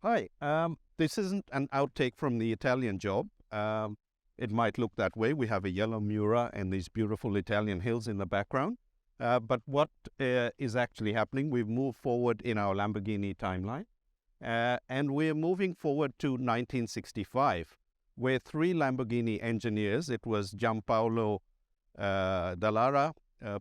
Hi, this isn't an outtake from the Italian Job. It might look that way. We have a yellow Miura and these beautiful Italian hills in the background. But what is actually happening, we've moved forward in our Lamborghini timeline. And we're moving forward to 1965, where three Lamborghini engineers, it was Giampaolo Dallara,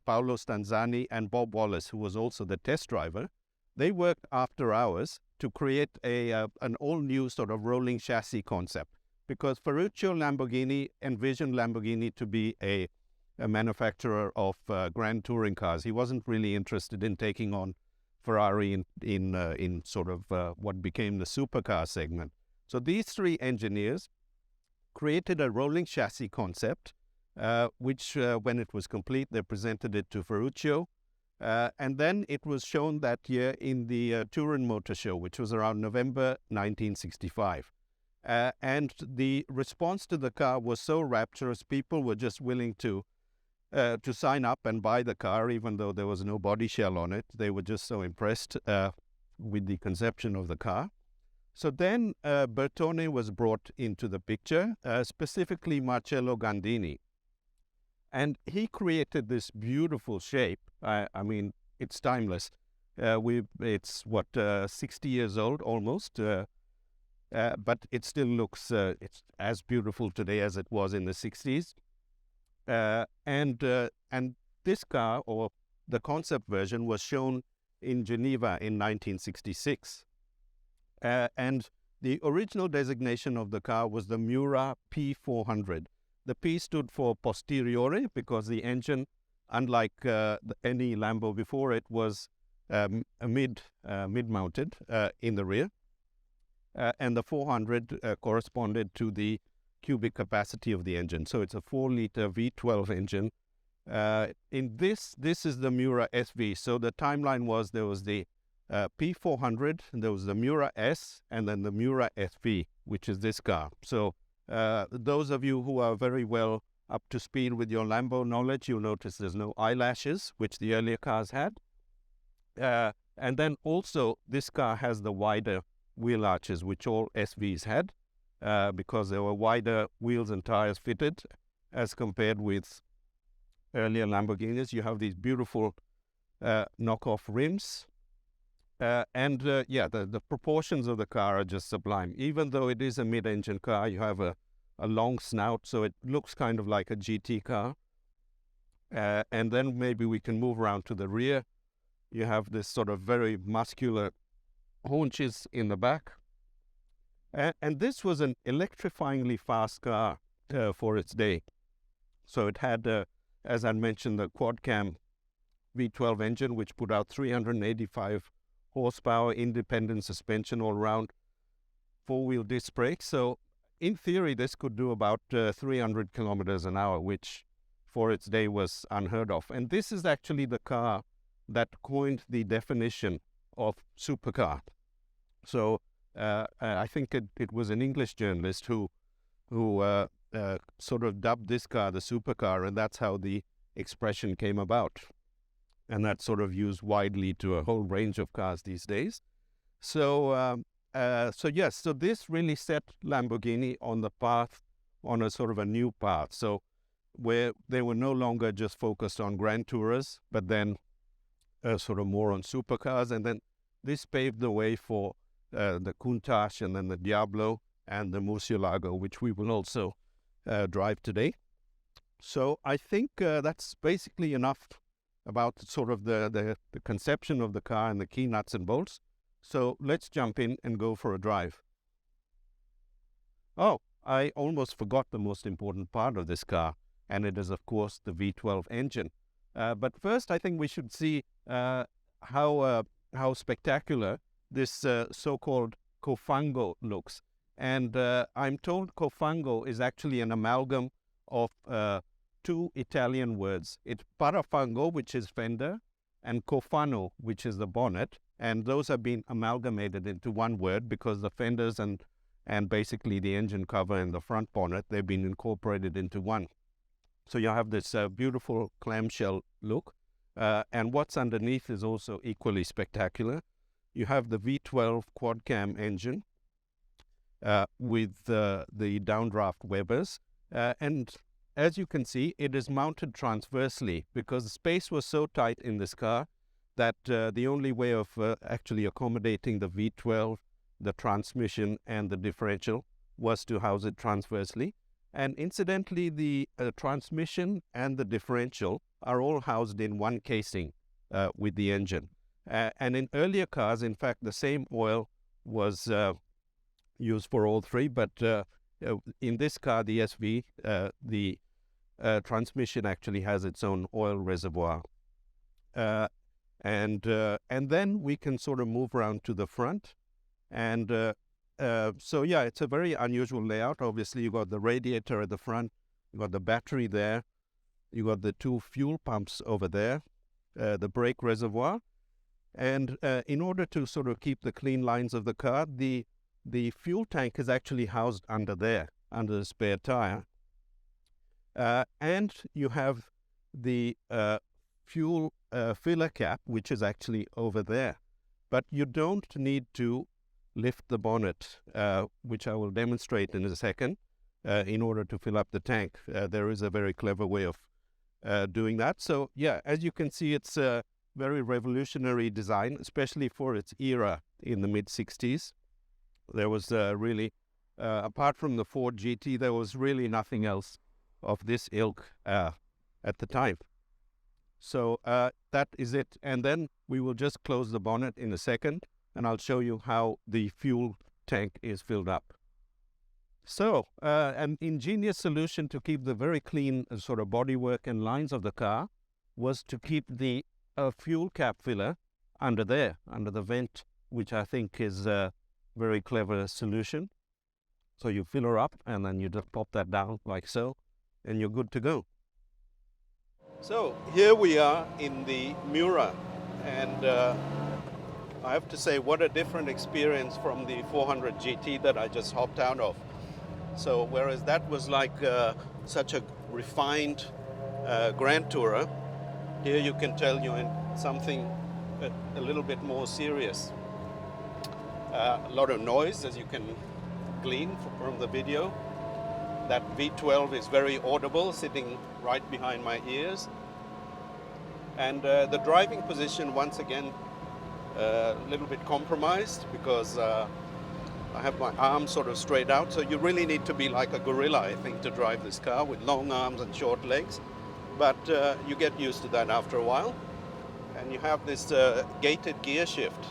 Paolo Stanzani, and Bob Wallace, who was also the test driver. They worked after hours to create an all-new sort of rolling chassis concept, because Ferruccio Lamborghini envisioned Lamborghini to be a manufacturer of grand touring cars. He wasn't really interested in taking on Ferrari in sort of what became the supercar segment. So these three engineers created a rolling chassis concept, which when it was complete, they presented it to Ferruccio. And then it was shown that year in the Turin Motor Show, which was around November 1965. And the response to the car was so rapturous, people were just willing to sign up and buy the car, even though there was no body shell on it. They were just so impressed with the conception of the car. So then Bertone was brought into the picture, specifically Marcello Gandini. And he created this beautiful shape. I mean, it's timeless. It's 60 years old almost, but it still looks it's as beautiful today as it was in the 60s. And this car, or the concept version, was shown in Geneva in 1966. And the original designation of the car was the Miura P400. The P stood for posteriore because the engine, unlike any Lambo before it, was mid-mounted in the rear. And the 400 corresponded to the cubic capacity of the engine. So it's a 4-liter V12 engine. In this is the Miura SV. So the timeline was there was the P400, there was the Miura S, and then the Miura SV, which is this car. So those of you who are very well up to speed with your Lambo knowledge, you'll notice there's no eyelashes, which the earlier cars had. And then also, this car has the wider wheel arches, which all SVs had, because there were wider wheels and tires fitted as compared with earlier Lamborghinis. You have these beautiful knockoff rims. The proportions of the car are just sublime. Even though it is a mid-engine car, you have a long snout, so it looks kind of like a GT car. And then maybe we can move around to the rear. You have this sort of very muscular haunches in the back. And this was an electrifyingly fast car for its day. So it had, as I mentioned, the quad-cam V12 engine, which put out 385 horsepower, independent suspension all around, 4-wheel disc brakes. So in theory, this could do about 300 kilometers an hour, which for its day was unheard of. And this is actually the car that coined the definition of supercar. So I think it was an English journalist who sort of dubbed this car the supercar, and that's how the expression came about. And that's sort of used widely to a whole range of cars these days. So this really set Lamborghini on the path, on a sort of a new path. So where they were no longer just focused on grand tourers, but then sort of more on supercars. And then this paved the way for the Countach and then the Diablo and the Murcielago, which we will also drive today. So I think that's basically enough about sort of the conception of the car and the key nuts and bolts. So let's jump in and go for a drive. Oh, I almost forgot the most important part of this car, and it is, of course, the V12 engine. But first, I think we should see how spectacular this so-called Cofango looks. And I'm told Cofango is actually an amalgam of two Italian words. It's parafango, which is fender, and cofano, which is the bonnet. And those have been amalgamated into one word because the fenders and basically the engine cover and the front bonnet, they've been incorporated into one. So you have this beautiful clamshell look. And what's underneath is also equally spectacular. You have the V12 quad-cam engine, with the downdraft Webers. And as you can see, it is mounted transversely because the space was so tight in this car that the only way of actually accommodating the V12, the transmission, and the differential was to house it transversely. And incidentally, the transmission and the differential are all housed in one casing with the engine. And in earlier cars, in fact, the same oil was used for all three. But in this car, the SV, the transmission actually has its own oil reservoir. And then we can sort of move around to the front. And so, yeah, it's a very unusual layout. Obviously, you got the radiator at the front, you got the battery there, you got the two fuel pumps over there, the brake reservoir. And in order to sort of keep the clean lines of the car, the fuel tank is actually housed under there, under the spare tire. And you have the fuel filler cap, which is actually over there. But you don't need to lift the bonnet, which I will demonstrate in a second, in order to fill up the tank. There is a very clever way of doing that. So, yeah, as you can see, it's a very revolutionary design, especially for its era in the mid-60s. There was really, apart from the Ford GT, there was really nothing else of this ilk at the time. So that is it. And then we will just close the bonnet in a second, and I'll show you how the fuel tank is filled up. So an ingenious solution to keep the very clean sort of bodywork and lines of the car was to keep the fuel cap filler under there, under the vent, which I think is a very clever solution. So you fill her up, and then you just pop that down like so, and you're good to go. So here we are in the Miura, and I have to say, what a different experience from the 400 GT that I just hopped out of. So whereas that was like such a refined Grand Tourer, here you can tell you're in something a little bit more serious. A lot of noise, as you can glean from the video. That V12 is very audible, sitting right behind my ears. And the driving position, once again, a little bit compromised because I have my arms sort of straight out. So you really need to be like a gorilla, I think, to drive this car with long arms and short legs. But you get used to that after a while. And you have this gated gear shift,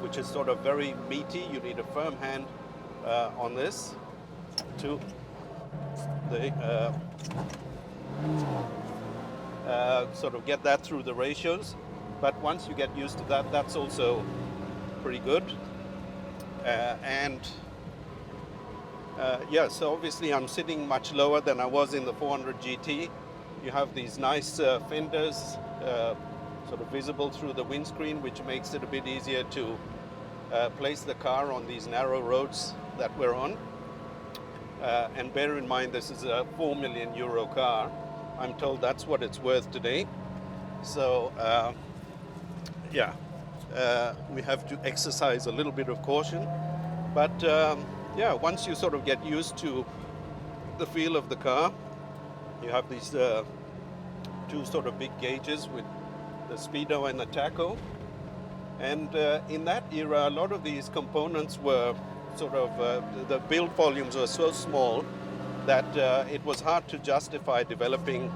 which is sort of very meaty. You need a firm hand on this to sort of get that through the ratios. But once you get used to that, that's also pretty good. Yeah, so obviously I'm sitting much lower than I was in the 400 GT. You have these nice fenders sort of visible through the windscreen, which makes it a bit easier to place the car on these narrow roads that we're on. And bear in mind, this is a €4 million car. I'm told that's what it's worth today. So, yeah, we have to exercise a little bit of caution. But, yeah, once you sort of get used to the feel of the car, you have these two sort of big gauges with the speedo and the tacho. And in that era, a lot of these components were sort of, the build volumes were so small that it was hard to justify developing,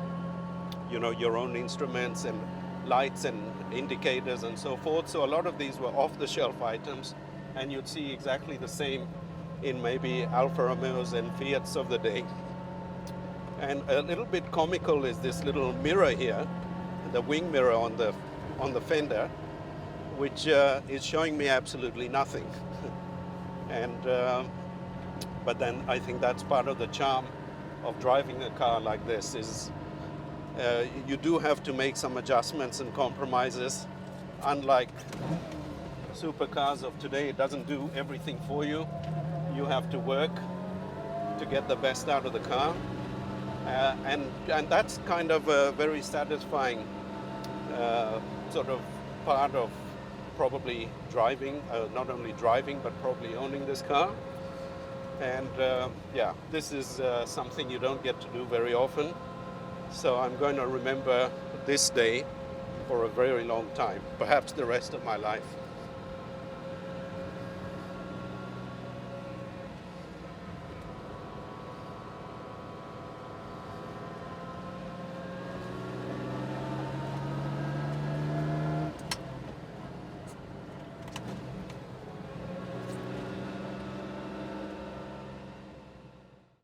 you know, your own instruments and lights and indicators and so forth. So a lot of these were off-the-shelf items, and you'd see exactly the same in maybe Alfa Romeos and Fiats of the day. And a little bit comical is this little mirror here, the wing mirror on the fender, which is showing me absolutely nothing. And but then I think that's part of the charm of driving a car like this is you do have to make some adjustments and compromises. Unlike supercars of today, it doesn't do everything for you. You have to work to get the best out of the car. And that's kind of a very satisfying sort of part of probably driving, not only driving, but probably owning this car. And yeah, this is something you don't get to do very often. So I'm going to remember this day for a very long time, perhaps the rest of my life.